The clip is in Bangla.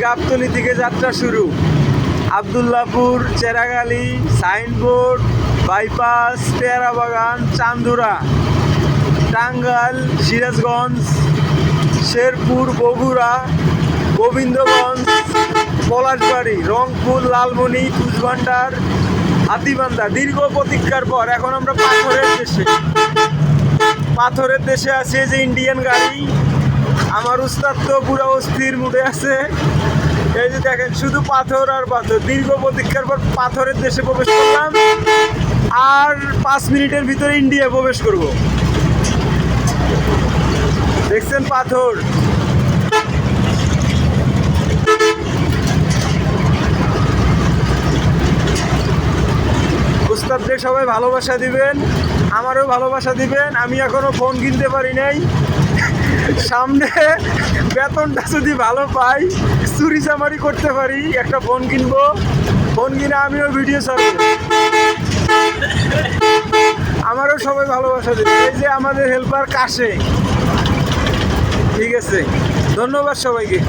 গাবতলী থেকে যাত্রা শুরু। আবদুল্লাপুর, চেরাগালি, সাইনবোর্ড, বাইপাস, পেয়ারা বাগান, চান্দুরা, টাঙ্গাইল, সিরাজগঞ্জ, শেরপুর, বগুড়া, গোবিন্দগঞ্জ, পলাশবাড়ি, রংপুর, লালমনি, কুচভান্ডার, হাতিবান্ধা। দীর্ঘ প্রতীক্ষার পর এখন আমরা পাথরের দেশে আছে। যে ইন্ডিয়ান গাড়ি, আমার উস্তাদ তো পুরো অস্থির মুডে আছে। এই যে দেখেন, শুধু পাথর আর পাথর। দীর্ঘ প্রতীক্ষার পর পাথরের দেশে প্রবেশ করলাম, আর 5 মিনিটের ভিতরে ইন্ডিয়া প্রবেশ করব। দেখছেন পাথর। উস্তাদদের সবাই ভালোবাসা দিবেন, আমারও ভালোবাসা দিবেন। আমি এখনো ফোন কিনতে পারি নাই। সামনে বেতনটা যদি ভালো পাই, চুরি চামারি করতে পারি, একটা ফোন কিনবো। ফোন কিনে আমিও ভিডিও ছাড়বো। আমারও সবাই ভালোবাসা দিবে। এই যে আমাদের হেল্পার কাশে। ঠিক আছে, ধন্যবাদ সবাইকে।